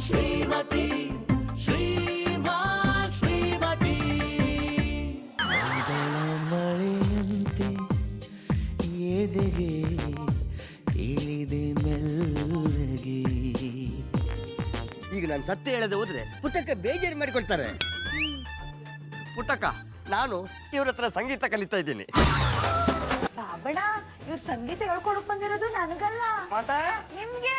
ಶ್ರೀಮತಿ ಶ್ರೀಮಾನ್ ಶ್ರೀಮತಿ ಮೊದಲ ಮಳೆಯಂತೆ ಎದೆಗೆ ಇಳಿದೆ ಮೆಲ್ಲಗೆ. ಈಗ ನಾನು ಸತ್ಯ ಹೇಳದೆ ಹೋದ್ರೆ ಪುಟ್ಟಕ್ಕ ಬೇಜಾರು ಮಾಡಿಕೊಳ್ತಾರೆ. ಪುಟ್ಟಕ್ಕ, ನಾನು ಇವ್ರ ಹತ್ರ ಸಂಗೀತ ಕಲಿತಾ ಇದ್ದೀನಿ. ಬಾಬಣ್ಣ, ಇವ್ರು ಸಂಗೀತ ಹೇಳ್ಕೊಡಕ್ ಬಂದಿರೋದು ನನಗಲ್ಲ, ನಿಮ್ಗೆ.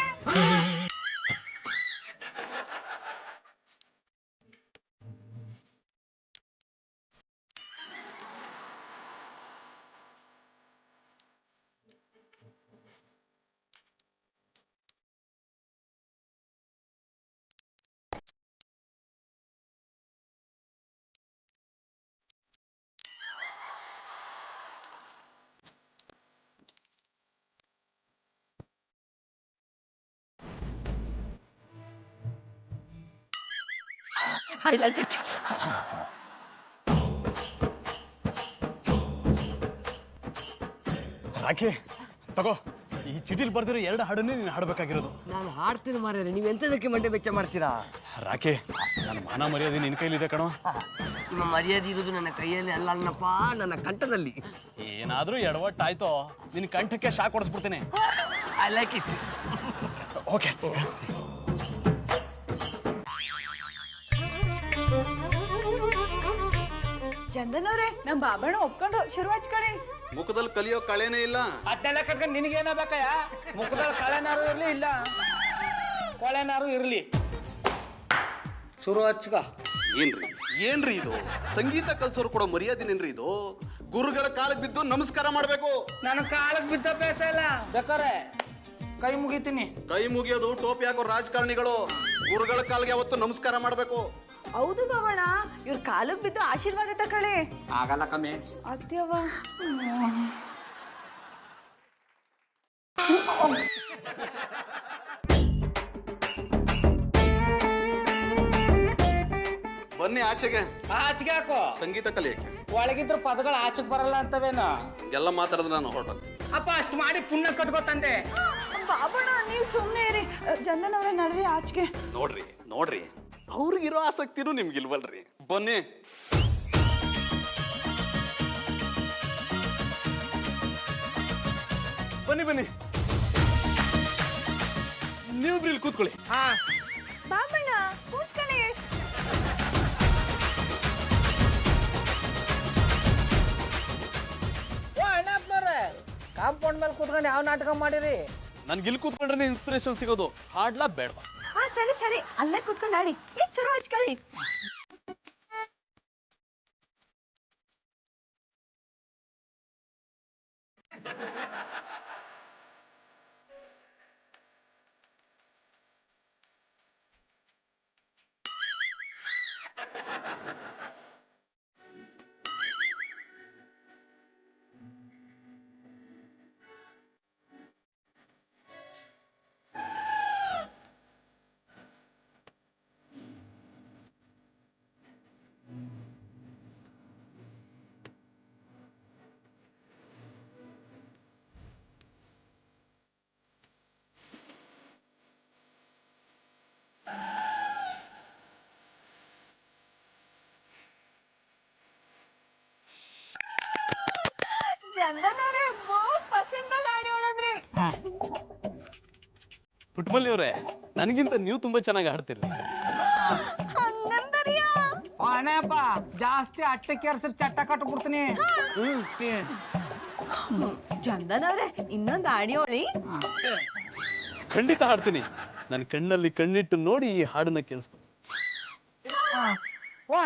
I like it. ರಾಖಿ ತಗೋ, ಈ ಚಿಟಿಲ್ ಬರ್ದಿರೋ 2 ಹಾಡನ್ನೇ ನೀನು ಹಾಡಬೇಕಾಗಿರೋದು. ನಾನು ಹಾಡ್ತೀನಿ ಮಾರ್ರೆ, ನೀವು ಎಂತದಕ್ಕೆ ಮಂಡೆ ಬೆಚ್ಚ ಮಾಡ್ತೀರಾ? ರಾಖಿ, ನನ್ನ ಮಾನ ಮರ್ಯಾದೆ ನಿನ್ನ ಕೈಲಿದೆ ಕಣೋ. ನಿಮ್ಮ ಮರ್ಯಾದೆ ಇರೋದು ನನ್ನ ಕೈಯಲ್ಲಿ ಅಲ್ಲ ಅಲ್ಲಪ್ಪ, ನನ್ನ ಕಂಠದಲ್ಲಿ. ಏನಾದ್ರೂ ಎಡವಟ್ಟಾಯ್ತೋ ನಿನ್ನ ಕಂಠಕ್ಕೆ ಶಾಕ್ ಹೊಡಿಸ್ಬಿಡ್ತೀನಿ. I like it. Okay. Chandan ಅವ್ರೆ, ನಮ್ ಬಾಬಣ್ಣ ಒಪ್ಕೊಂಡು ಶುರು ಹಚ್ಕೊಳ್ಳಿ. ಮುಖದಲ್ಲಿ ಕಲಿಯೋ ಕಳೆನೇ ಇಲ್ಲ. ಅದನ್ನೆಲ್ಲ ಕಟ್ಕೊಂಡು ನಿನಗೇನ ಬೇಕಯ್ಯ? ಮುಖದಲ್ಲಿ ಕಳೆನಾರು ಇರ್ಲಿ, ಇಲ್ಲ ಕೊಳೆನಾರು ಇರ್ಲಿ, ಶುರು ಹಚ್ಕ. ಏನ್ರಿ ಇದು? ಸಂಗೀತ ಕಲ್ಸೋರು ಕೊಡೋ ಮರ್ಯಾದೆನೇನ್ರಿ ಇದು? ಗುರುಗಳ ಕಾಲಕ್ಕೆ ಬಿದ್ದು ನಮಸ್ಕಾರ ಮಾಡ್ಬೇಕು. ನನ್ನ ಕಾಲಕ್ಕೆ ಬಿದ್ದ ಬೇಸ ಇಲ್ಲ, ಬೇಕಾರೆ ಕೈ ಮುಗಿತೀನಿ. ಕೈ ಮುಗಿಯೋದು ಟೋಪಿ ಹಾಕೋ ರಾಜಕಾರಣಿಗಳು. ಗುರುಗಳ ಕಾಲಿಗೆ ಯಾವತ್ತು ನಮಸ್ಕಾರ ಮಾಡ್ಬೇಕು. ಹೌದು ಬಾಬಣ್ಣ, ಇವ್ರ ಕಾಲಕ್ ಬಿದ್ದು ಆಶೀರ್ವಾದ ತಕೊಳ್ಳಿ. ಆಗಲ್ಲ ಕಮ್ಮಿ. ಅತ್ಯವ ಬನ್ನಿ ಆಚೆಗೆ. ಆಚೆಗೆ ಹಾಕೋ. ಸಂಗೀತ ಕಲಿಯಕ್ಕೆ ಒಳಗಿದ್ರ ಪದಗಳು ಆಚೆಗೆ ಬರಲ್ಲ ಅಂತವೇನು? ಎಲ್ಲ ಮಾತಾಡಿದ್ರೆ ನಾನು ಹೊರಟಂತೆ. ಅಪ್ಪ ಅಷ್ಟು ಮಾಡಿ ಪುಣ್ಯ ಕಟ್ಕೋತಂದೆ. ಬಾಬಣ್ಣ, ನೀವು ಸುಮ್ಮನೆ ಇರಿ. ಚಂದನ್ ಅವ್ರೆ, ನಡ್ರಿ ಆಚೆಗೆ. ನೋಡ್ರಿ ಅವ್ರಿಗಿರೋ ಆಸಕ್ತಿನೂ ನಿಮ್ಗಿಲ್ವಲ್ರಿ. ಬನ್ನಿ. ಬನ್ನಿ ನೀವಿಬ್ರು ಇಲ್ಲಿ ಕೂತ್ಕೊಳ್ಳಿ. ಬಾಬಣ್ಣ, ಕೂತ್ಕೊಳ್ಳಿ. ಅಣ್ಣಪ್ಪನವ್ರೆ, ಕಾಂಪೌಂಡ್ ಮೇಲೆ ಕೂತ್ಕೊಂಡು ಯಾವ ನಾಟಕ ಮಾಡಿರಿ? ನನ್ಗೆ ಇಲ್ಲಿ ಕೂತ್ಕೊಂಡ್ರೆ ಇನ್ಸ್ಪಿರೇಷನ್ ಸಿಗೋದು. ಹಾಡ್ಲಾ ಬೇಡವಾ? ಸರಿ, ಅಲ್ಲೇ ಕೂತ್ಕೊಂಡು ಆಡಿ. ಶುರು ಹಚ್ಕೊಳ್ಳಿ. ಚಂದನ್ ಅವ್ರೆ, ಬಹುತ್ ಪಸಂದಲ್ಲಿ ಆಡಿ ಹೊಳದ್ರಿ. ಪುಟ್ಟಮಲ್ಲಿ ಅವರೇ, ನನಗಿಂತ ನೀವು ತುಂಬಾ ಚೆನ್ನಾಗಿ ಹಾಡ್ತೀರಿ. ಹಂಗಂದರಿಯಾ? ಅಣ್ಣಪ್ಪ, ಜಾಸ್ತಿ ಅಟ್ಟಕ್ಕೇರ್ಸಿ ಚಟ್ಟ ಕಟ್ಬಿಡ್ತೀನಿ. ಚಂದನ್ ಅವ್ರೆ, ಇನ್ನೊಂದು ಆಡಿ ಹೊಳಿ. ಖಂಡಿತ ಹಾಡ್ತೀನಿ. ನನ್ನ ಕಣ್ಣಲ್ಲಿ ಕಣ್ಣಿಟ್ಟು ನೋಡಿ ಈ ಹಾಡನ್ನ ಕೇಳಿಸ್ಕೊ.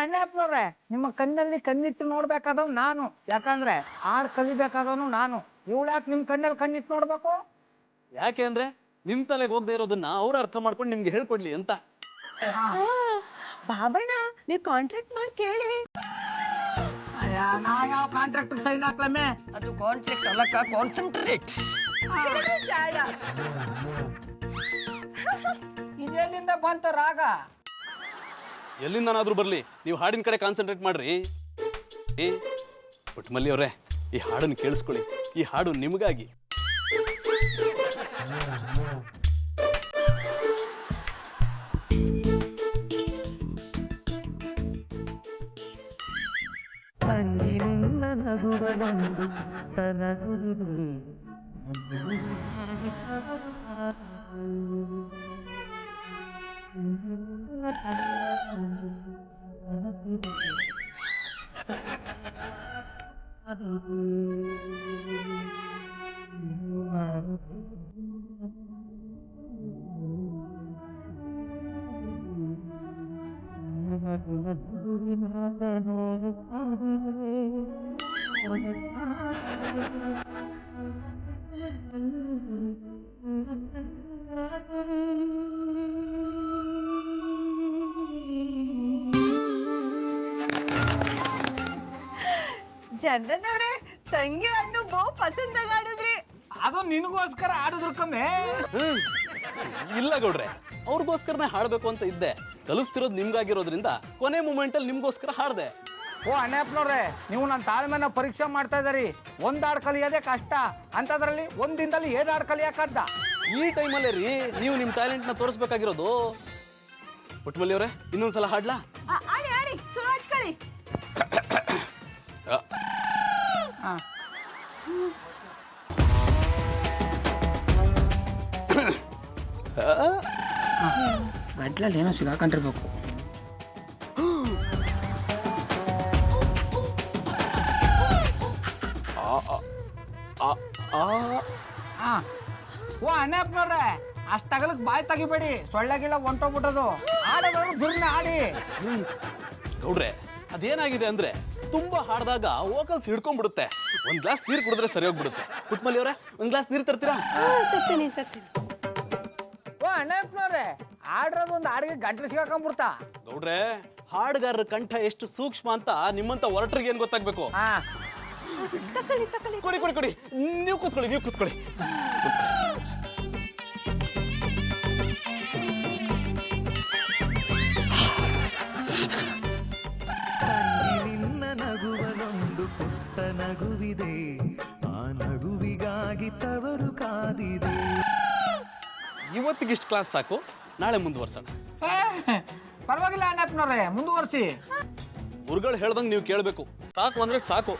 ಅಣ್ಣಪ್ಪನವ್ರೆ, ನಿಮ್ಮ ಕಣ್ಣಲ್ಲಿ ಕಣ್ಣಿಟ್ಟು ನೋಡ್ಬೇಕಾದವ್ ನಾನು. ಯಾಕಂದ್ರೆ ಹಾಡು ಕಲಿಬೇಕಾದವನು ನಾನು. ಇವಳ್ಯಾಕೆ ನಿಮ್ ಕಣ್ಣಲ್ಲಿ ಕಣ್ಣಿಟ್ಟು ನೋಡ್ಬೇಕು? ಯಾಕೆ ಅಂದ್ರೆ ನಿಮ್ ತಲೆಗೆ ಹೋಗದೆ ಇರೋದನ್ನ ಅವ್ರು ಅರ್ಥ ಮಾಡ್ಕೊಂಡು ನಿಮ್ಗೆ ಹೇಳ್ಕೊಡ್ಲಿ ಅಂತ. ಬಾಬಣ್ಣ, ನೀವು ಕಾಂಟ್ರಾಕ್ಟ್ ಮಾಡಿ ಕೇಳಿ. ನಾವ್ ಯಾವ ಕಾಂಟ್ರಾಕ್ಟ್ ಸೈನ್ ಹಾಕ್ಲಮ್ಮೆ? ಅದು ಕಾಂಟ್ರಾಕ್ಟ್ ಅಲ್ಲಕ್ಕ, ಕಾನ್ಸಂಟ್ರೇಟ್. ಚಾಡ. ಇದೆಲ್ಲಿಂದ ಬಂತ ರಾಗ? ಎಲ್ಲಿಂದನಾದ್ರೂ ಬರ್ಲಿ, ನೀವು ಹಾಡಿನ ಕಡೆ ಕಾನ್ಸಂಟ್ರೇಟ್ ಮಾಡ್ರಿ. ಪುಟ್ಟಮಲ್ಲಿ ಅವರೇ, ಈ ಹಾಡನ್ನು ಕೇಳಿಸ್ಕೊಳ್ಳಿ. ಈ ಹಾಡು ನಿಮಗಾಗಿ. ನಗುವನೊಂದು ತನಗುವಿದೆ ಚಂದನವ್ರೆ ತಂಗಿ ಅನ್ನು ಬಹು ಪಸಂದಾಗ ಆಡಿದ್ರಿ. ಅದು ನಿನಗೋಸ್ಕರ ಆಡಿದ್ರು ಕಮ್ಮಿ. ಇಲ್ಲ ಗೌಡ್ರೆ, ಅವ್ರಿಗೋಸ್ಕರನೇ ಹಾಡ್ಬೇಕು ಅಂತ ಇದ್ದೆ. ಕಲಿಸ್ತಿರೋದು ನಿಮ್ಗಾಗಿರೋದ್ರಿಂದ ಕೊನೆ ಮೂಮೆಂಟ್ ಅಲ್ಲಿ ನಿಮ್ಗೋಸ್ಕರ ಹಾಡ್ದೆ. ಓ ಅಣ್ಣಪ್ಪನವ್ರೆ, ನೀವು ನನ್ನ ತಾಳ್ಮೆನ ಪರೀಕ್ಷೆ ಮಾಡ್ತಾ ಇದ್ದೀರಿ. ಒಂದ್ ಹಾಡು ಕಲಿಯೋದೇ ಕಷ್ಟ ಅಂತದ್ರಲ್ಲಿ ಒಂದ್ ದಿನದಲ್ಲಿ 7 ಹಾಡು ಕಲಿಯಕ್ಕದ್ದ. ಈ ಟೈಮಲ್ಲೇ ರೀ ನೀವು ನಿಮ್ ಟ್ಯಾಲೆಂಟ್ ನ ತೋರಿಸ್ಬೇಕಾಗಿರೋದು. ಪುಟ್ಮಲ್ಲಿ ಅವರೇ, ಇನ್ನೊಂದ್ಸಲ ಹಾಡ್ಲಾ? ಆಡಿ ಆಡಿ ಶುರು ಹಚ್ಕೊಳ್ಳಿ. ಗಡ್ಲಲ್ಲಿ ಏನೋ ಸಿಗಾಕೊಂಡಿರ್ಬೇಕು. ಓ ಅಣ್ಣಪ್ಪನವ್ರೆ, ಅಷ್ಟಗಲಕ್ ಬಾಯಿ ತೆಗಿಬೇಡಿ, ಸೊಳ್ಳೆಗಿಲ್ಲ ಹೊಂಟೋಗ್ಬಿಟ್ಟದು. ಆಡೋದವ್ರು ಬಿರ್ನ ಆಡಿ. ಗೌಡ್ರೆ, ಅದೇನಾಗಿದೆ ಅಂದ್ರೆ ತುಂಬಾ ಹಾಡ್ದಾಗ ವೋಕಲ್ಸ್ ಹಿಡ್ಕೊಂಡ್ಬಿಡುತ್ತೆ. ಒಂದ್ ಗ್ಲಾಸ್ ನೀರು ಕುಡಿದ್ರೆ ಸರಿ ಹೋಗ್ಬಿಡುತ್ತೆ. ಪುಟ್ಮಲ್ಲಿ ಅವರೇ, ಒಂದ್ ಗ್ಲಾಸ್ ನೀರು ತರ್ತೀರಾ? ಓ ಅಣ್ಣಪ್ಪನವ್ರೆ, ಆಡ್ರೋದು ಒಂದು ಹಾಡಿಗೆ ಗಂಟ್ಲು ಸಿಗಾಕೊಂಡ್ಬಿಡ್ತಾ. ಗೌಡ್ರೆ, ಹಾಡುಗಾರರ ಕಂಠ ಎಷ್ಟು ಸೂಕ್ಷ್ಮ ಅಂತ ನಿಮ್ಮಂತ ಹೊರಟ್ರಿಗೆ ಏನ್ ಗೊತ್ತಾಗ್ಬೇಕು? ಕೊಡಿ ಕೊಡಿ ಕೊಡಿ, ನೀವು ಕೂತ್ಕೊಳ್ಳಿ. ನಿನ್ನ ನಗುವನೊಂದು ಪುಟ್ಟ ನಗುವಿದೆ, ಆ ನಗುವಿಗಾಗಿ ತವರು ಕಾದಿದೆ. ಇವತ್ತಿಗೆ ಇಷ್ಟು ಕ್ಲಾಸ್ ಸಾಕು, ನಾಳೆ ಮುಂದುವರ್ಸೋಣ. ಪರವಾಗಿಲ್ಲ ಅಣ್ಣಪ್ಪನವ್ರೆ, ಮುಂದುವರ್ಸಿ. ಗುರುಗಳು ಹೇಳ್ದಂಗೆ ನೀವು ಕೇಳಬೇಕು. ಸಾಕು ಅಂದ್ರೆ ಸಾಕು.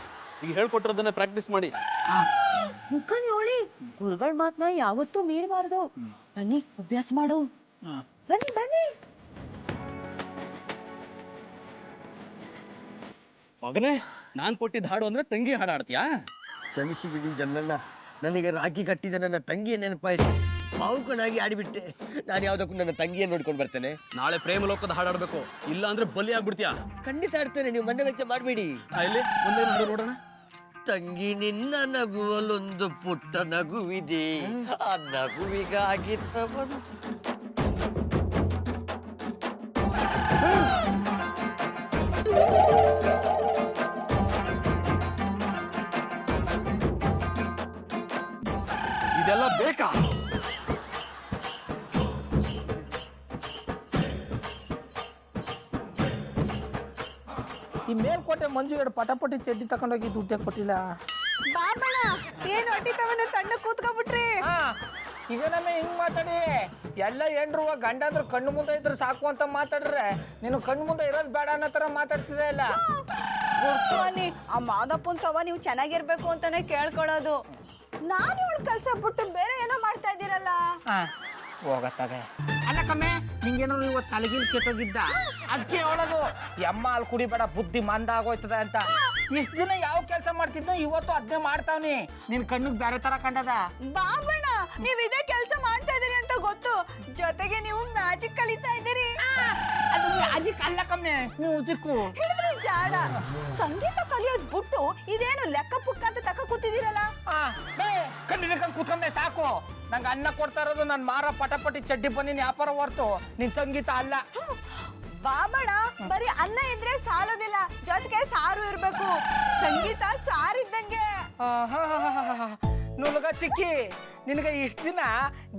ಈಗ ಹೇಳ್ಕೊಟ್ಟಿರೋದನ್ನೇ ಪ್ರಾಕ್ಟೀಸ್ ಮಾಡಿ. ಮುಖ ನೋಡಿ, ಗುರುಗಳ ಮಾತನ್ನ ಯಾವತ್ತೂ ಮೀರಬಾರ್ದು. ಬನ್ನಿ ಅಭ್ಯಾಸ ಮಾಡು. ಬನ್ನಿ. ಮಗನೇ, ನಾನ್ ಕೊಟ್ಟಿದ್ದ ಹಾಡು ಅಂದ್ರೆ ತಂಗಿ ಹಾಡು ಹಾಡ್ತೀಯಾ? ಕ್ಷಮಿಸಿ ಬಿಡಿ ಜನ್ನಣ್ಣ, ನನಗೆ ರಾಖಿ ಕಟ್ಟಿದ ನನ್ನ ತಂಗಿಯ ನೆನಪಾಯಿತು. ಭಾವುಕನಾಗಿ ಆಡಿಬಿಟ್ಟೆ. ನಾನು ಯಾವುದಕ್ಕೂ ನನ್ನ ತಂಗಿಯನ್ನು ನೋಡ್ಕೊಂಡು ಬರ್ತೇನೆ. ನಾಳೆ ಪ್ರೇಮ ಲೋಕದ ಹಾಡಾಡ್ಬೇಕು, ಇಲ್ಲ ಅಂದ್ರೆ ಬಲಿ ಆಗ್ಬಿಡ್ತೀಯಾ. ಖಂಡಿತ ಆಡ್ತೇನೆ, ನೀವು ಮಣ್ಣ ವೆಚ್ಚ ಮಾಡಬೇಡಿ. ಇಲ್ಲಿ ಒಂದೇ ಹಾಡು ನೋಡೋಣ. ತಂಗಿ ನಿನ್ನ ನಗುವಲ್ಲೊಂದು ಪುಟ್ಟ ನಗುವಿದೆ, ಆ ನಗುವಿಗಾಗಿ ತವರು. ಇದೆಲ್ಲ ಬೇಕಾ? ಈ ಮೇಲ್ಕೋಟೆ ಮಂಜು ಎರಡು ಪಟಾಪಟಿ ಚಡ್ಡಿ ತಕೊಂಡೋಗಿ ದುಡ್ಡೇ ಕೊಟ್ಟಿಲ್ಲ. ಬಾಬಣ್ಣ ಏನ್ ಹೊಟ್ಟಿತವನ ತಣ್ಣ ಕೂತ್ಕೊಂಡ್ಬಿಟ್ರಿ. ಇದೇನಮ್ಮ ಹಿಂಗ್ ಮಾತಾಡಿ? ಎಲ್ಲ ಹೆಣ್ರು ಗಂಡಂದ್ರು ಕಣ್ಣು ಮುಂದೆ ಇದ್ರೆ ಸಾಕು ಅಂತ ಮಾತಾಡ್ರೆ, ನೀನು ಕಣ್ಣು ಮುಂದೆ ಇರೋದು ಬೇಡ ಅನ್ನೋ ತರ ಮಾತಾಡ್ತಿದೆ ಇಲ್ಲ. ಗೊತ್ತು ಅನ್ನಿ, ಆ ಮಾದಪ್ಪನ್ ತವ ನೀವು ಚೆನ್ನಾಗಿರ್ಬೇಕು ಅಂತಾನೆ ಕೇಳ್ಕೊಳ್ಳೋದು. ನಾನು ಇವಳು ಕೆಲ್ಸ ಬಿಟ್ಟು ಬೇರೆ ಏನೋ ಮಾಡ್ತಾ ಇದ್ದೀರಲ್ಲ. ಹೋಗತ್ತಾಗ ಅಲ್ಲ ಕಮ್ಮೆ, ನಿಂಗೇನಾದ್ರು ಇವತ್ತು ತಲೆಗಿಲ್ ಕೆಟ್ಟೋಗಿದ್ದ, ಅದಕ್ಕೆ ಹೇಳೋದು ಎಮ್ಮ ಅಲ್ಲಿ ಕುಡಿಬೇಡ, ಬುದ್ಧಿ ಮಂದ ಆಗೋಯ್ತದ ಅಂತ. ಇಷ್ಟು ದಿನ ಯಾವ ಕೆಲಸ ಮಾಡ್ತಿದ್ನೋ ಇವತ್ತು ಅದನ್ನೇ ಮಾಡ್ತಾವ್ನಿ. ನಿನ್ ಕಣ್ಣಿಗೆ ಬೇರೆ ತರ ಕಂಡದ. ಬಾಬಣ್ಣ, ನೀವ್ ಇದೇ ಕೆಲ್ಸ ಮಾಡ್ತಾ ಇದೀರಿ ಅಂತ ಗೊತ್ತು, ಜೊತೆಗೆ ನೀವು ಮ್ಯಾಜಿಕ್ ಕಲಿತಾ ಇದ್ದೀರಿ. ಅದು ಮ್ಯಾಜಿಕ್ ಅಲ್ಲ ಕಮ್ಮೆ, ಮ್ಯೂಸಿಕ್ಕು. ಹೇಳಿದ್ರೆ ಜಾಡ. ಸಂಗೀತ ಕಲಿಯೋದ್ ಬಿಟ್ಟು ಇದೇನು ಲೆಕ್ಕ ಪುಕ್ಕ ಅಂತ ತಕ್ಕ ಕೂತಿದ್ದೀರಲ್ಲ. ಕಣ್ಣಿನ ಕೂತ್ಕೊಂಡೆ ಸಾಕು. ನಂಗೆ ಅನ್ನ ಕೊಡ್ತಾ ಇರೋದು ನನ್ ಮಾರ ಪಟಾಪಟಿ ಚಡ್ಡಿ ಬನ್ನಿ ವ್ಯಾಪಾರ ಹೊರ್ತು ನಿನ್ ಸಂಗೀತ ಅಲ್ಲ. ಬಾಬಣ್ಣ, ಬರೀ ಅನ್ನ ಇದ್ರೆ ಸಾಲೋದಿಲ್ಲ, ಜೊತೆಗೆ ಸಾರು ಇರ್ಬೇಕು. ಸಂಗೀತ ಸಾರಿದ್ದಂಗೆ. ನುಲ್ಗ ಚಿಕ್ಕಿ, ನಿನಗೆ ಇಷ್ಟ ದಿನ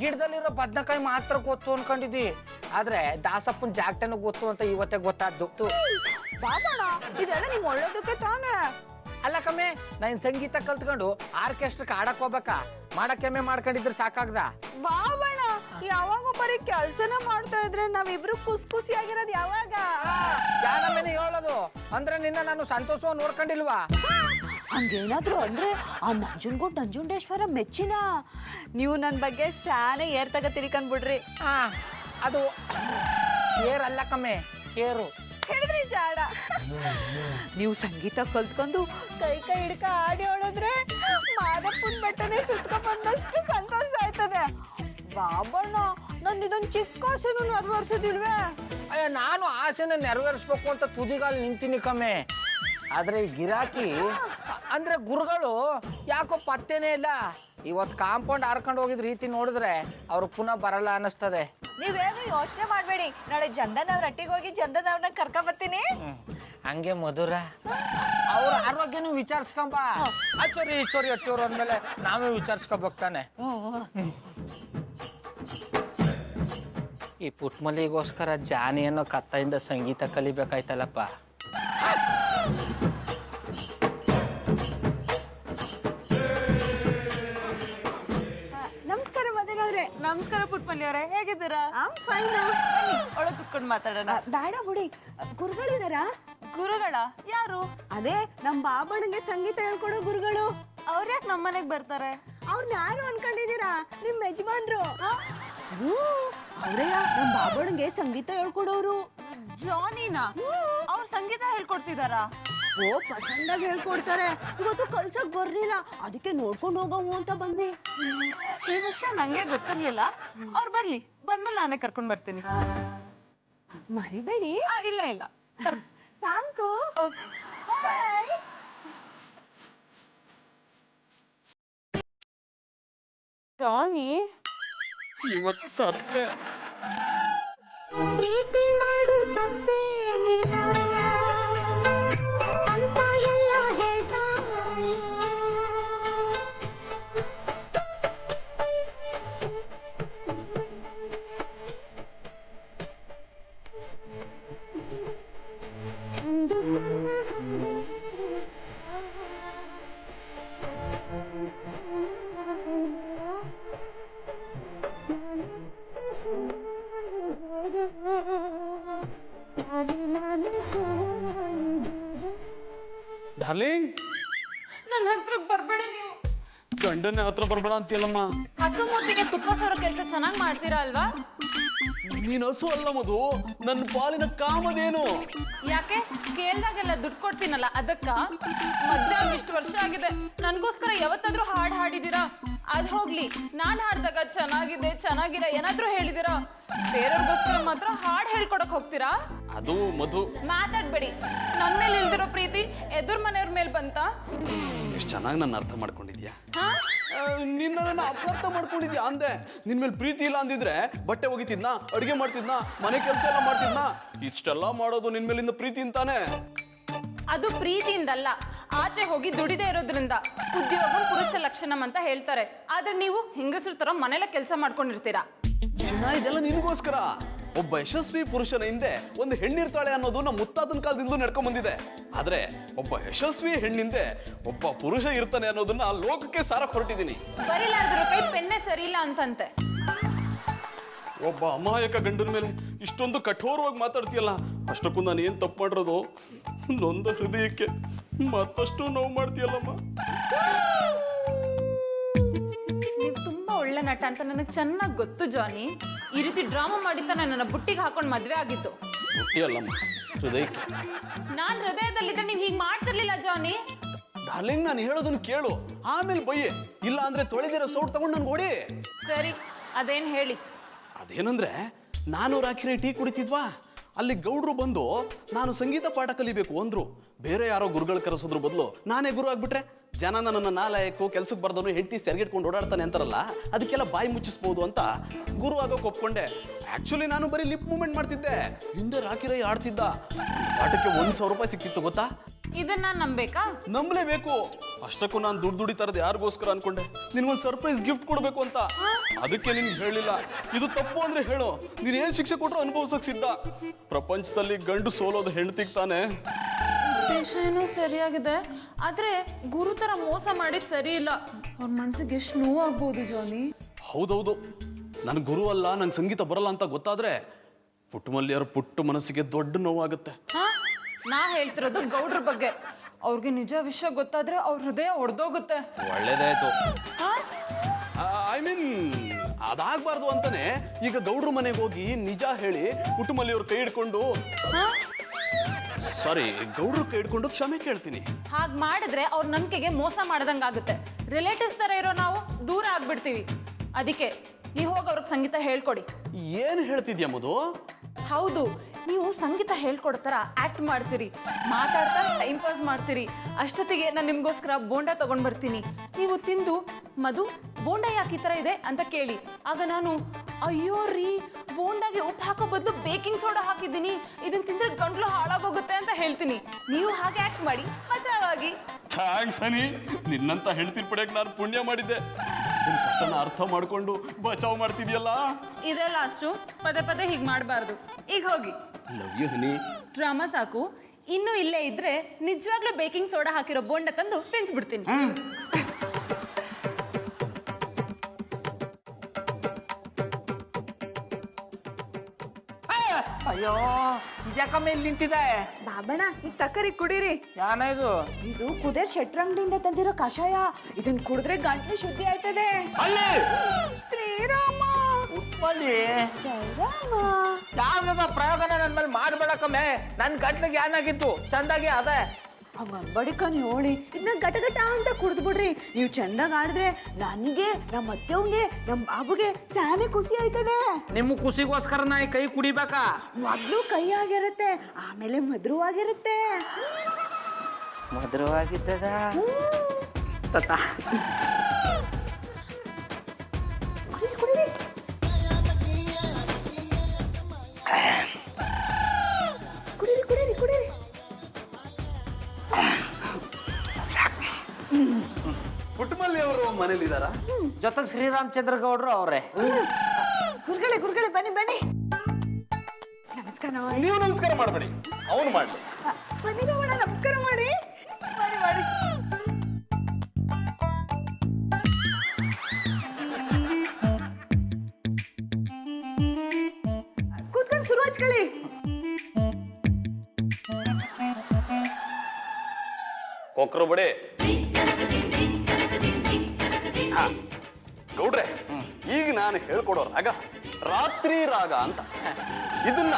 ಗಿಡದಲ್ಲಿರೋ ಬದ್ನಕಾಯಿ ಮಾತ್ರ ಗೊತ್ತು ಅನ್ಕೊಂಡಿದ್ದಿ, ಆದ್ರೆ ದಾಸಪ್ಪನ ಜಾಗಟನ ಗೊತ್ತು ಅಂತ ಇವತ್ತೇ ಗೊತ್ತಾದ್ದು. ಬಾಬಣ್ಣ, ಇದೆಲ್ಲ ನಿಮ್ ಒಳ್ಳೇದಕ್ಕೆ ತಾನೇ. ಅಲ್ಲ ಕಮ್ಮೆ, ನಾನು ಸಂಗೀತ ಕಲ್ತ್ಕೊಂಡು ಆರ್ಕೆಸ್ಟ್ರಕ್ಕೆ ಆಡಕ್ ಹೋಗ್ಬೇಕಾ? ಮಾಡಕ್ಕೆಮ್ಮೆ ಮಾಡ್ಕೊಂಡಿದ್ರೆ ಸಾಕಾಗ್ದ? ಬಾಬಣ್ಣ, ಯಾವಾಗ ಬರೀ ಕೆಲ್ಸನ ಮಾಡ್ತಾ ಇದ್ರೆ ನಾವಿಬ್ರು ಖುಷಿ ಆಗಿರೋದು ಯಾವಾಗ? ಯಾನಮ್ಮೇನೆ ಹೇಳೋದು ಅಂದ್ರೆ ನಿನ್ನ ನಾನು ಸಂತೋಷವಾಗಿ ನೋಡ್ಕೊಂಡಿಲ್ವಾ? ಹಂಗೇನಾದ್ರು ಅಂದ್ರೆ ಆ ನಂಜುಂಡೇಶ್ವರ ನಂಜುಂಡೇಶ್ವರ ಮೆಚ್ಚಿನ. ನೀವು ನನ್ನ ಬಗ್ಗೆ ಸ್ಯಾನೆ ಏರ್ ತಗ ತಿರ್ಕೊಂಡ್ಬಿಡ್ರಿ. ಅದು ಏರಲ್ಲ ಕಮ್ಮೆ, ಏರು. ಹೇಳಿದ್ರಿ ಜಾಡ. ನೀವು ಸಂಗೀತ ಕಲ್ತ್ಕೊಂಡು ಕೈ ಕೈ ಹಿಡ್ಕ ಆಡಿ ಹೊಳದ್ರೆ ಮಾದಪ್ಪನ ಬೆಟ್ಟನೆ ಸುತ್ಕೊಂಡ್ ಬಂದಷ್ಟು ಸಂತೋಷ ಆಯ್ತದೆ. ಬಾಬಣ್ಣ ನಂದು ಇದೊಂದು ಚಿಕ್ಕ ಆಸೆನೂ ನೆರವೇರ್ಸೋದಿಲ್ವೇ? ಅಯ್ಯ, ನಾನು ಆಸೆನ ನೆರವೇರಿಸ್ಬೇಕು ಅಂತ ತುದಿಗಾಲ್ ನಿಂತೀನಿ ಕಮ್ಮೆ. ಆದ್ರೆ ಈ ಗಿರಾಕಿ ಅಂದ್ರೆ ಗುರುಗಳು ಯಾಕೋ ಪತ್ತೇನೇ ಇಲ್ಲ. ಇವತ್ತು ಕಾಂಪೌಂಡ್ ಹಾರ್ಕೊಂಡು ಹೋಗಿದ್ ರೀತಿ ನೋಡಿದ್ರೆ ಅವ್ರು ಪುನಃ ಬರಲ್ಲ ಅನ್ನಿಸ್ತದೆ. ನೀವೇನು ಯೋಚನೆ ಮಾಡಬೇಡಿ, ನಾಳೆ ಜಂದನ್ ಅವ್ರ ಹಟ್ಟಿಗೆ ಹೋಗಿ ಜಂದನ್ ಅವ್ರನ್ನ ಕರ್ಕೊಂಡ್ ಬರ್ತೀನಿ. ಹಂಗೆ ಮಧುರ ಅವ್ರ ಆರೋಗ್ಯನೂ ವಿಚಾರಿಸ್ಕೊಂಬ. ಸರಿ ಸರಿ ಅಚ್ಚೋರು ಅಂದ್ಮೇಲೆ ನಾವೇ ವಿಚಾರಿಸ್ಕೋಬೇಕಾನೆ. ಈ ಪುಟ್ಮಲ್ಲಿಗೋಸ್ಕರ ಜಾನಿ ಅನ್ನೋ ಕತ್ತದಿಂದ ಸಂಗೀತ ಕಲಿಬೇಕಾಯ್ತಲ್ಲಪ್ಪ. ನಮಸ್ಕಾರ ಮದನವ್ರೆ. ನಮಸ್ಕಾರ ಪುಟ್ಮಲ್ಲಿ ಅವರೇ, ಹೇಗಿದ್ದೀರಾ? ಒಳಗೆ ಕುತ್ಕೊಂಡು ಮಾತಾಡೋಣ. ಬೇಡ ಬಿಡಿ, ಗುರುಗಳಿದಾರ? ಗುರುಗಳ ಯಾರು? ಅದೇ ನಮ್ ಬಾಬಣ್ಣಗೆ ಸಂಗೀತ ಹೇಳ್ಕೊಡೋ ಗುರುಗಳು. ಅವ್ರ್ಯಾಕೆ ನಮ್ಮನೆಗೆ ಬರ್ತಾರೆ? ಅವ್ರನ್ನ ಯಾರು ಅನ್ಕೊಂಡಿದೀರಾ? ನಿಮ್ ಯಜಮಾನ್ರು. ಅವರೇ ನಮ್ ಬಾಬಣ್ಣಗೆ ಸಂಗೀತ ಹೇಳ್ಕೊಡೋರು. ಜಾನಿನಾ? ಅವ್ರು ಸಂಗೀತ ಹೇಳ್ಕೊಡ್ತಿದಾರಾ? ಓ, ಪಸಂದಾಗಿ ಹೇಳ್ಕೊಡ್ತಾರೆ. ಇವತ್ತು ಕಲ್ಸಕ್ ಬರ್ಲಿಲ್ಲ, ಅದಕ್ಕೆ ನೋಡ್ಕೊಂಡು ಹೋಗವು ಅಂತ ಬಂದೆ. ಈ ವಿಷಯ ನಂಗೆ ಗೊತ್ತಿರ್ಲಿಲ್ಲ. ಅವ್ರು ಬರ್ಲಿ, ಬಂದ್ಮೇಲೆ ನಾನೇ ಕರ್ಕೊಂಡ್ ಬರ್ತೀನಿ. ಮರಿಬೇಡಿ. ಇಲ್ಲ ಇಲ್ಲ, ಸಾಕು. ಜಾನಿ ಇವತ್ತು ಸತ್ರೆ ಪ್ರೀತಿ ಮಾಡು ತಪ್ಪೇ ಅಂತ ಎಲ್ಲ ಹೇಳ್ತಾರೆ. ಡಾರ್ಲಿಂಗ್, ನನ್ನ ಹತ್ರಕ್ಕೆ ಬರ್ಬೇಡಿ ನೀವು. ಗಂಡನ ಹತ್ರ ಬರ್ಬೇಡ ಅಂತೀಯಲ್ಲಮ್ಮ. ಅಕ್ಕ ಮೂತಿಗೆ ತುಪ್ಪ ಸರೋ ಕೆಲಸ ಚೆನ್ನಾಗಿ ಮಾಡ್ತೀರಾ ಅಲ್ವಾ? ನೀನು ಹಸು ಅಲ್ಲ ಮಧು, ನನ್ನ ಪಾಲಿನ ಕಾಮದೇನು. ಯಾಕೆ ಕೇಳ್ದಾಗೆಲ್ಲ ದುಡ್ಡು ಕೊಡ್ತೀನಲ್ಲ ಅದಕ್ಕ? ಮದ್ವೆ ಆಗಿ ಇಷ್ಟು ವರ್ಷ ಆಗಿದೆ, ನನ್ಗೋಸ್ಕರ ಯಾವತ್ತಾದ್ರೂ ಹಾಡು ಹಾಡಿದೀರಾ? ಅದ್ ಹೋಗ್ಲಿ, ನಾನ್ ಹಾಡ್ದಾಗ ಚೆನ್ನಾಗಿದೆ ಚೆನ್ನಾಗಿರ ಏನಾದ್ರೂ ಹೇಳಿದಿರಾ? ಬೇರೆಯವ್ರಿಗೋಸ್ಕರ ಮಾತ್ರ ಹಾಡು ಹೇಳ್ಕೊಡಕ್ ಹೋಗ್ತೀರಾ? ಅದು ಮಧು. ಮಾತಾಡ್ಬೇಡಿ. ನನ್ ಮೇಲೆ ಇಲ್ದಿರೋ ಪ್ರೀತಿ ಎದುರ್ ಮನೆಯವ್ರ ಮೇಲೆ ಬಂತ? ಎಷ್ಟು ಚೆನ್ನಾಗಿ ನನ್ನ ಅರ್ಥ ಮಾಡ್ಕೊಂಡಿದ್ಯಾ. ಹಾ? ನಿನ್ನ ನನ್ನ ಅಪಾರ್ಥ ಮಾಡ್ಕೊಂಡಿದ್ಯಾ ಅಂದೆ. ನಿನ್ ಮೇಲೆ ಪ್ರೀತಿ ಇಲ್ಲ ಅಂದಿದ್ರೆ ಬಟ್ಟೆ ಒಗಿತಿದ್ನ, ಅಡುಗೆ ಮಾಡ್ತಿದ್ನ, ಮನೆ ಕೆಲಸ ಎಲ್ಲ ಮಾಡ್ತಿದ್ನ. ಇಷ್ಟೆಲ್ಲ ಮಾಡೋದು ನಿನ್ ಮೇಲಿಂದ ಪ್ರೀತಿ ಅಂತಾನೆ. ಅದು ಪ್ರೀತಿಯಿಂದಲ್ಲ, ಆಚೆ ಹೋಗಿ ದುಡಿದೇ ಇರೋದ್ರಿಂದ. ಉದ್ಯೋಗ ಪುರುಷ ಲಕ್ಷಣಂ ಅಂತ ಹೇಳ್ತಾರೆ. ಆದ್ರೆ ನೀವು ಹೆಂಗಸ್ರ ತರ ಮನೆಯಲ್ಲ ಕೆಲಸ ಮಾಡ್ಕೊಂಡಿರ್ತೀರಾ. ಚಿನ್ನ, ಇದೆಲ್ಲ ನಿನಗೋಸ್ಕರ. ಒಬ್ಬ ಯಶಸ್ವಿ ಪುರುಷನ ಹಿಂದೆ ಒಂದು ಹೆಣ್ಣಿರ್ತಾಳೆ ಅನ್ನೋದು ನಮ್ಮ ಮುತ್ತಾತನ ಕಾಲದಿಂದಲೂ ನಡ್ಕೊಂಡ್ ಬಂದಿದೆ. ಆದ್ರೆ ಒಬ್ಬ ಯಶಸ್ವಿ ಹೆಣ್ಣಿಂದೆ ಒಬ್ಬ ಪುರುಷ ಇರ್ತಾನೆ ಅನ್ನೋದನ್ನ ಲೋಕಕ್ಕೆ ಸಾರಕ್ ಹೊರಟಿದ್ದೀನಿ. ಬರೀಲಾರ್ದಿರೋ ಕೈ ಪೆನ್ನೆ ಸರಿ ಇಲ್ಲ ಅಂತಂತೆ. ಒಬ್ಬ ಅಮಾಯಕ ಗಂಡನ ಮೇಲೆ ಇಷ್ಟೊಂದು ಕಠೋರವಾಗಿ ಮಾತಾಡ್ತೀಯಲ್ಲ, ಅಷ್ಟಕ್ಕೂ ನಾನು ಏನ್ ತಪ್ಪು ಮಾಡಿರೋದು? ನೊಂದ ಹೃದಯಕ್ಕೆ ಮತ್ತಷ್ಟು ನೋವು ಮಾಡ್ತೀಯಲ್ಲಮ್ಮ. ನೀವು ತುಂಬಾ ಒಳ್ಳೆ ನಟ ಅಂತ ನನಗೆ ಚೆನ್ನಾಗಿ ಗೊತ್ತು ಜಾನಿ. ಈ ರೀತಿ ಡ್ರಾಮಾ ಮಾಡಿದ್ದಾನೆ ನನ್ನ ಬುಟ್ಟಿಗೆ ಹಾಕೊಂಡು ಮದ್ವೆ ಆಗಿತ್ತು. ಹುಟ್ಟಿಯಲ್ಲಮ್ಮ, ಹೃದಯಕ್ಕೆ. ನಾನ್ ಹೃದಯದಲ್ಲಿದ್ದರೆ ನೀವು ಹೀಗೆ ಮಾಡ್ತಿರ್ಲಿಲ್ಲ ಜಾನಿ. ಡಾರ್ಲಿಂಗ್, ನಾನು ಹೇಳೋದನ್ನ ಕೇಳು, ಆಮೇಲೆ ಬಯ್ಯೆ. ಇಲ್ಲ ಅಂದ್ರೆ ತೊಳೆದಿರೋ ಸೌಟ್ ತಗೊಂಡು ನನ್ಗೆ ಹೊಡಿ. ಸರಿ, ಅದೇನ್ ಹೇಳಿ. ಅದೇನಂದ್ರೆ, ನಾನು ರಾಖಿರೆ ಟೀ ಕುಡಿತಿದ್ವಾ, ಅಲ್ಲಿ ಗೌಡ್ರು ಬಂದು ನಾನು ಸಂಗೀತ ಪಾಠ ಕಲಿಬೇಕು ಅಂದ್ರು. ಬೇರೆ ಯಾರೋ ಗುರುಗಳು ಕರೆಸೋದ್ರ ಬದಲು ನಾನೇ ಗುರು ಆಗ್ಬಿಟ್ರೆ ಜನ ನನ್ನ ನಾಲಾಯಕು ಕೆಲ್ಸಕ್ಕೆ ಬರ್ದವನು ಹೆಂಡತಿ ಸೆರ್ಗಿಟ್ಕೊಂಡು ಓಡಾಡ್ತಾನೆ ಅಂತಾರಲ್ಲ, ಅದಕ್ಕೆಲ್ಲ ಬಾಯಿ ಮುಚ್ಚಿಸ್ಬೋದು ಅಂತ ಗುರು ಆಗೋಕೆ ಒಪ್ಕೊಂಡೆ. ಆಕ್ಚುಲಿ ನಾನು ಬರೀ ಲಿಪ್ ಮೂವ್ಮೆಂಟ್ ಮಾಡ್ತಿದ್ದೆ, ಹಿಂದೆ ರಾಖಿರೈ ಆಡ್ತಿದ್ದ. ಪಾಠಕ್ಕೆ 1,000 ರೂಪಾಯಿ ಸಿಕ್ತಿತ್ತು ಗೊತ್ತಾ? ಇದನ್ನ ನಂಬೇಕಾ? ನಂಬಲೇಬೇಕು. ಅಷ್ಟಕ್ಕೂ ನಾನು ದುಡ್ಡು ತರದು ಯಾರಿಗೋಸ್ಕರ ಅನ್ಕೊಂಡೆ, ನಿನ್ಗೊಂದು ಸರ್ಪ್ರೈಸ್ ಗಿಫ್ಟ್ ಕೊಡ್ಬೇಕು ಅಂತ. ಅದಕ್ಕೆ ನಿನ್ಗೆ ಹೇಳಿಲ್ಲ. ಇದು ತಪ್ಪು ಅಂದ್ರೆ ಹೇಳು, ನೀನ್ ಏನ್ ಶಿಕ್ಷೆ ಕೊಟ್ರು ಅನುಭವಿಸಕ್ ಸಿದ್ಧ. ಪ್ರಪಂಚದಲ್ಲಿ ಗಂಡು ಸೋಲೋದು ಹೆಂಡತಿಗೆ ತಾನೆ. ಉದ್ದೇಶ ಏನೋ ಸರಿಯಾಗಿದೆ, ಆದ್ರೆ ಗುರು ತರ ಮೋಸ ಮಾಡಿದ್ ಸರಿ ಇಲ್ಲ. ಅವ್ರ ಮನ್ಸಿಗೆ ಎಷ್ಟು ನೋವಾಗ್ಬೋದು ಜಾನಿ. ಹೌದೌದು, ನನ್ ಗುರು ಅಲ್ಲ, ನಂಗೆ ಸಂಗೀತ ಬರಲ್ಲ ಅಂತ ಗೊತ್ತಾದ್ರೆ ಪುಟ್ಟಮಲ್ಲಿಯವ್ರ ಪುಟ್ಟ ಮನಸ್ಸಿಗೆ ದೊಡ್ಡ ನೋವಾಗುತ್ತೆ. ಹಾ, ನಾ ಹೇಳ್ತಿರೋದು ಗೌಡ್ರ ಬಗ್ಗೆ. ಅವ್ರಿಗೆ ನಿಜ ವಿಷಯ ಗೊತ್ತಾದ್ರೆ ಅವ್ರ ಹೃದಯ ಒಡೆದೋಗುತ್ತೆ. ಒಳ್ಳೇದಾಯ್ತು. ಹಾ? ಐ ಮೀನ್ ಅದಾಗಬಾರ್ದು ಅಂತಾನೆ ಈಗ ಗೌಡ್ರ ಮನೆಗೆ ಹೋಗಿ ನಿಜ ಹೇಳಿ ಪುಟ್ಟಮಲ್ಲಿ ಅವ್ರ ಕೈ ಹಿಡ್ಕೊಂಡು ಹಾ? ಸಾರಿ ಗೌಡ್ರ ಕೈ ಹಿಡ್ಕೊಂಡು ಕ್ಷಮೆ ಕೇಳ್ತೀನಿ. ಹಾಗೆ ಮಾಡಿದ್ರೆ ಅವ್ರ ನಂಬಿಕೆಗೆ ಮೋಸ ಮಾಡ್ದಂಗಾಗುತ್ತೆ. ರಿಲೇಟಿವ್ಸ್ ಥರ ಇರೋ ನಾವು ದೂರ ಆಗ್ಬಿಡ್ತೀವಿ. ಅದಕ್ಕೆ ನೀವು ಹೋಗಿ ಅವ್ರಿಗೆ ಸಂಗೀತ ಹೇಳ್ಕೊಡಿ. ಏನು ಹೇಳ್ತಿದ್ಯಾ ಮಧು? ಹೌದು, ನೀವು ಸಂಗೀತ ಹೇಳ್ಕೊಡ್ತಾರ ಆಕ್ಟ್ ಮಾಡ್ತೀರಿ, ಮಾತಾಡ್ತಾ ಟೈಮ್ ಪಾಸ್ ಮಾಡ್ತೀರಿ. ಅಷ್ಟೊತ್ತಿಗೆ ನಾನು ನಿಮ್ಗೋಸ್ಕರ ಬೋಂಡ ತಗೊಂಡ್ ಬರ್ತೀನಿ. ನೀವು ತಿಂದು ಮಧು ಬೋಂಡ ಯಾಕೆ ಈ ಥರ ಇದೆ ಅಂತ ಕೇಳಿ. ಆಗ ನಾನು ಅಯ್ಯೋ ರೀ, ಬೋಂಡಾಗೆ ಉಪ್ಪು ಹಾಕೋ ಬದಲು ಬೇಕಿಂಗ್ ಸೋಡಾ ಹಾಕಿದ್ದೀನಿ, ಇದನ್ನ ತಿಂದ್ರೆ ಗಂಟ್ಲು ಹಾಳಾಗೋಗುತ್ತೆ ಅಂತ ಹೇಳ್ತೀನಿ. ನೀವು ಹಾಗೆ ಆಕ್ಟ್ ಮಾಡಿ ಮಜಾವಾಗಿ. ಥ್ಯಾಂಕ್ಸ್ ಹನಿ, ನಿನ್ನಂತ ಹೇಳ್ತಿರ್ ಪಡೆಯಕ್ಕೆ ನಾನು ಪುಣ್ಯ ಮಾಡಿದ್ದೆ. ನಿನ್ನ ಕಷ್ಟನ ಅರ್ಥ ಮಾಡ್ಕೊಂಡು ಬಚಾವ್ ಮಾಡ್ತಿದ್ಯಲ್ಲ. ಇದೇ ಲಾಸ್ಟು, ಪದೇ ಪದೇ ಹೀಗೆ ಮಾಡಬಾರ್ದು. ಈಗ ಹೋಗಿ. Love you honey. ಡ್ರಾಮಾ ಸಾಕು. ಇನ್ನೂ ಇಲ್ಲೇ ಇದ್ರೆ ನಿಜವಾಗ್ಲೂ ಬೇಕಿಂಗ್ ಸೋಡಾ ಹಾಕಿರೋ ಬೋಂಡ ತಂದು ತಿನ್ಸ್ಬಿಡ್ತೀನಿ. ಅಯ್ಯೋ ಇದ್ಯಾಕಮ್ಮ ಇಲ್ಲಿ ನಿಂತಿದೆ? ಬಾಬಣ್ಣ ಇದು ತಕ್ಕರಿ ಕುಡೀರಿ. ಯಾನ ಇದು? ಇದು ಕುದೇರ್ ಶೆಟ್ರಂಗಡಿಯಿಂದ ತಂದಿರೋ ಕಷಾಯ. ಇದನ್ ಕುಡಿದ್ರೆ ಗಂಟ್ಲು ಶುದ್ಧಿ ಆಯ್ತದೆ. ಅಲ್ಲಿ ಶ್ರೀರಾಮ ಉಪ್ಪಲ್ಲಿ ಜಯರಾಮ. ಯಾವ್ದ ಪ್ರಯೋಗನ ನನ್ ಮೇಲೆ ಮಾಡ್ಬೇಡಕ್ಕಮ್ಮೆ. ನನ್ ಗಂಟ್ಲಿಗೆ ಏನಾಗಿತ್ತು ಚಂದಾಗಿ ಅದೇ. ಹಂಗ ಅನ್ಬಡಿಕನ್ ಹೇಳಿ ಇದನ್ನ ಗಟ ಗಟ ಅಂತ ಕುಡ್ದು ಬಿಡ್ರಿ. ನೀವು ಚಂದಾಗ ಆಡಿದ್ರೆ ನನಗೆ, ನಮ್ಮ ಅತ್ತೆವಂಗೆ, ನಮ್ಮ ಬಾಬುಗೆ ಸ್ಯಾನೆ ಖುಷಿ ಆಯ್ತದೆ. ನಿಮ್ಮ ಖುಷಿಗೋಸ್ಕರ ನಾ ಈ ಕೈ ಕುಡಿಬೇಕಾ? ಮೊದ್ಲು ಕೈ ಆಗಿರುತ್ತೆ, ಆಮೇಲೆ ಮಧುರವಾಗಿರುತ್ತೆ. ಮಧುರವಾಗಿದ್ದದ ಕುಡೀರಿ. ಕುಡೀರಿ ಕುಡೀರಿ ಕುಡೀರಿ. ಪುಟ್ಟಮಲ್ಲಿ ಅವರು ಮನೇಲಿದ್ದಾರಾ? ಜೊತೆಗೆ ಶ್ರೀರಾಮಚಂದ್ರ ಗೌಡ್ರು ಅವ್ರೆ. ಗುರುಗಳೇ ಗುರುಗಳೇ ಬನ್ನಿ ಬನ್ನಿ. ನಮಸ್ಕಾರ ಮಾಡಿ. ನೀವು ನಮಸ್ಕಾರ ಮಾಡಬೇಡಿ, ಅವನು ಮಾಡಲಿ. ಬನ್ನಿ ರಮಣ, ನಮಸ್ಕಾರ ಮಾಡಿ ಮಾಡಿ ಮಾಡಿ. ಕೂತ್ಕೊಂಡು ಶುರು ಹಚ್ಕೊಳ್ಳಿ. ಕೊಕ್ರು ಬಡಿ. ಗೌಡ್ರೆ, ಈಗ ನಾನು ಹೇಳ್ಕೊಡೋ ರಾಗ ರಾತ್ರಿ ರಾಗ ಅಂತ. ಇದನ್ನ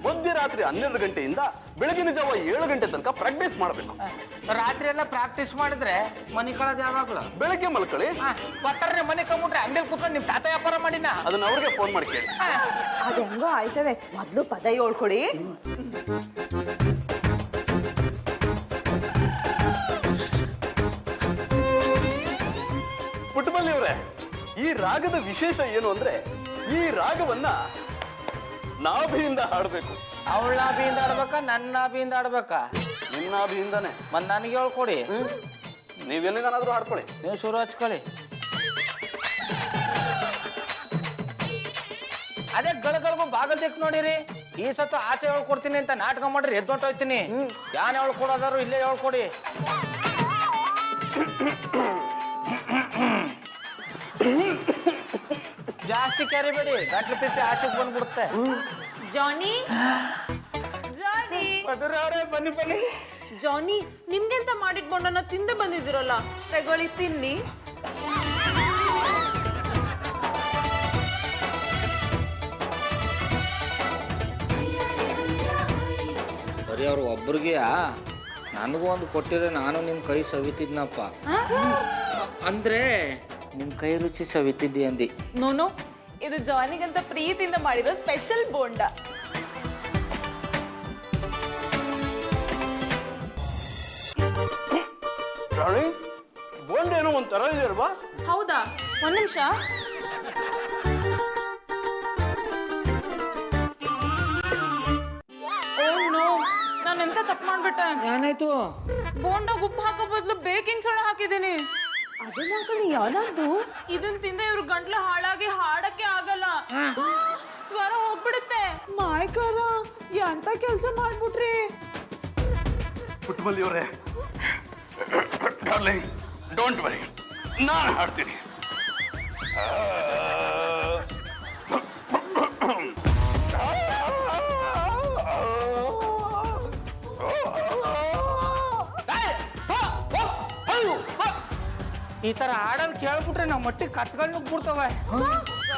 ಮಧ್ಯರಾತ್ರಿ 12 ಗಂಟೆಯಿಂದ ಬೆಳಗಿನ ಜಾವ 7 ಗಂಟೆ ತನಕ ಪ್ರಾಕ್ಟೀಸ್ ಮಾಡಬೇಕು. ರಾತ್ರಿ ಎಲ್ಲ ಪ್ರಾಕ್ಟೀಸ್ ಮಾಡಿದ್ರೆ ಮನೆ ಕಳೋದು ಯಾವಾಗ್ಲೂ? ಬೆಳಗ್ಗೆ ಮಲ್ಕೊಳ್ಳಿ. ಬರ್ತಾರೆ ಮನೆ ಕಮ್ಬಿಟ್ರೆ ಅಂಗಡಿಯಲ್ಲಿ ಕೂತ್ಕೊಂಡು ನಿಮ್ ತಾತ ವ್ಯಾಪಾರ ಮಾಡಿನ. ಅದನ್ನ ಅವ್ರಿಗೆ ಫೋನ್ ಮಾಡಿ ಕೇಳಿ. ಅದು ಹೆಂಗೋ ಆಯ್ತದೆ. ಮೊದ್ಲು ಪದ ಹೇಳ್ಕೊಡಿ. ಪುಟ್ಟಮಲ್ಲಿ ಅವರೇ, ಈ ರಾಗದ ವಿಶೇಷ ಏನು ಅಂದ್ರೆ ಈ ರಾಗವನ್ನ ನಾಭಿಯಿಂದ ಹಾಡಬೇಕು. ಅವಳ ನಾಭಿಯಿಂದ ಆಡ್ಬೇಕಾ ನನ್ನ ನಾಭಿಯಿಂದ ಆಡ್ಬೇಕಾ? ನಿಮ್ಮ ನಾಭಿಯಿಂದಾನೆ. ಮತ್ ನನಗೆ ಹೇಳ್ಕೊಡಿ. ನೀವೆಲ್ಲಿಂದನಾದ್ರೂ ಹಾಡ್ಕೊಳ್ಳಿ. ನೀವು ಶುರು ಹಚ್ಕೊಳ್ಳಿ. ಅದೇ ಗಳಗಳಿಗೂ ಬಾಗಲ್ ತೆಕ್ ನೋಡಿರಿ. ಈ ಸತ್ತು ಆಚೆ ಹೇಳ್ಕೊಡ್ತೀನಿ ಅಂತ ನಾಟಕ ಮಾಡ್ರಿ ಎದ್ದೊಟ್ಟೋಯ್ತೀನಿ. ಯಾನ್ ಹೇಳ್ಕೊಡೋದಾರು ಇಲ್ಲೇ ಹೇಳ್ಕೊಡಿ. ಜಾಸ್ತಿ ಕ್ಯಾರಿಬೇಡಿ, ಗಟ್ಲು ಪಿಪ್ಪಿ ಆಚೆಗೆ ಬಂದ್ಬಿಡುತ್ತೆ. ಜಾನಿ, ಜಾನಿ, ಅವರೇ ಬನ್ನಿ ಬನ್ನಿ. ಜಾನಿ, ನಿಮ್ಗೆಂತ ಮಾಡಿಟ್ಕೊಂಡನ್ನ ತಿಂದು ಬಂದಿದ್ದೀರಲ್ಲ, ತಗೊಳ್ಳಿ ತಿನ್ನಿ. ಬರೀ ಅವ್ರು ಒಬ್ರಿಗೆ ನನಗೂ ಒಂದು ಕೊಟ್ಟಿದ್ರೆ ನಾನು ನಿಮ್ಮ ಕೈ ಸವಿತಿದ್ನಪ್ಪ. ಅಂದ್ರೆ ನಿಮ್ಮ ಕೈ ರುಚಿ ಸವಿತಿದ್ದಿ ಅಂದಿ. ನೋನು, ಇದು ಜಾನಿಗಂತ ಪ್ರೀತಿಯಿಂದ ಮಾಡಿರೋ ಸ್ಪೆಷಲ್ ಬೋಂಡ. ಬೋಂಡ ಏನೋ ಒಂಥರ ಇದೆ ಅಲ್ವಾ? ಹೌದಾ? ಒಂದ್ ನಿಮಿಷ. ನಾನೆಂತ ತಪ್ಪು ಮಾಡ್ಬಿಟ್ಟೆ. ಏನಾಯ್ತು? ಬೋಂಡ ಉಪ್ಪು ಹಾಕೋ ಬದಲು ಬೇಕಿಂಗ್ ಸೋಡಾ ಹಾಕಿದ್ದೀನಿ. ಅದನ್ನ ಕಣಿ ಯಾವ್ದು? ಇದನ್ ತಿಂದ ಇವ್ರ ಗಂಟ್ಲು ಹಾಳಾಗಿ ಹಾಡಕ್ಕೆ ಆಗಲ್ಲ, ಸ್ವರ ಹೋಗ್ಬಿಡುತ್ತೆ. ಮಾಯ್ಕಾರ ಎಂತ ಕೆಲ್ಸ ಮಾಡ್ಬಿಟ್ರಿ? ಪುಟ್ಟಮಲ್ಲಿ ಅವರೇ, ಡಾರ್ಲಿಂಗ್, ಡೋಂಟ್ ವರಿ, ನಾನು ಹಾಡ್ತೀನಿ. ಈ ತರ ಹಾಡಲ್ಲಿ ಕೇಳ್ಬಿಟ್ರೆ ನಾವು ಮಟ್ಟಿಗೆ ಕತ್ಗಳು ನುಗ್ಬಿಡ್ತವೆ.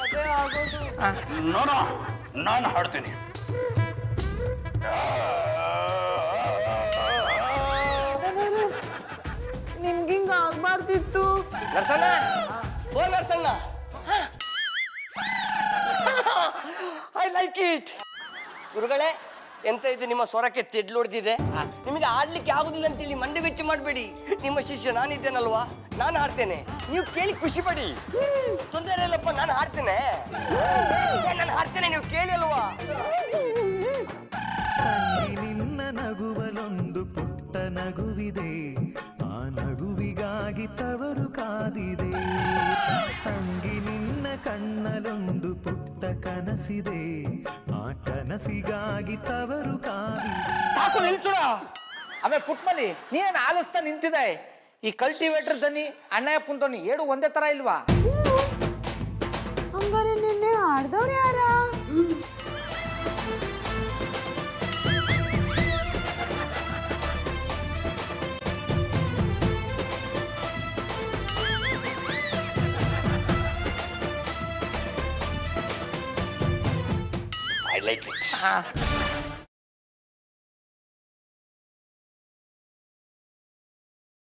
ಅದೇ ಆಗೋದು. ನಾನು ಹಾಡ್ತೀನಿ. ನಿಮ್ಗಿಂಗ ಆಗ್ಬಾರ್ದಿತ್ತು. ನರ್ಸಣ್ಣ, ಓ ನರ್ಸಣ್ಣ, ಐ ಲೈಕ್ ಇಟ್. ಗುರುಗಳೇ, ಎಂತ ಇದು ನಿಮ್ಮ ಸ್ವರಕ್ಕೆ ತೆಡ್ಲು ಹೊಡೆದಿದೆ? ನಿಮಗೆ ಆಡ್ಲಿಕ್ಕೆ ಆಗುದಿಲ್ಲ ಅಂತೇಳಿ ಮಂಡೆ ವೆಚ್ಚ ಮಾಡಬೇಡಿ. ನಿಮ್ಮ ಶಿಷ್ಯ ನಾನಿದ್ದೇನಲ್ವಾ, ನಾನು ಹಾಡ್ತೇನೆ, ನೀವು ಕೇಳಿ ಖುಷಿ ಪಡಿ. ತೊಂದರೆ ಇಲ್ಲಪ್ಪ, ನಾನು ಹಾಡ್ತೇನೆ, ನಾನು ಹಾಡ್ತೇನೆ, ನೀವು ಕೇಳಿ ಅಲ್ವಾ. ತಂಗಿ ನಿನ್ನ ನಗುವಲೊಂದು ಪುಟ್ಟ ನಗುವಿದೆ, ಆ ನಗುವಿಗಾಗಿ ತವರು ಕಾದಿದೆ. ತಂಗಿ ನಿನ್ನ ಕಣ್ಣಲೊಂದು ಪುಟ್ಟ ಕನಸಿದೆ, ಆ ಕನಸಿಗಾಗಿ ತವರು ಕಾದಿದೆ. ಸಾಕು ನಿಲ್ಸುಡ. ಆಮೇಲೆ ಪುಟ್ಮಲಿ ನೀನ್ ಆಲಿಸ್ತಾ ನಿಂತಿದೆ. ಈ ಕಲ್ಟಿವೇಟರ್ ದನಿ ಅಣ್ಣಯ್ಯಪ್ಪನ ದನಿ ಏಡು ಒಂದೇ ತರ ಇಲ್ವಾ? ಹಂಗಾರೆ ನಿನ್ನೆ ಆಡ್ದವ್ರು ಯಾರ? I like it. ಹಾ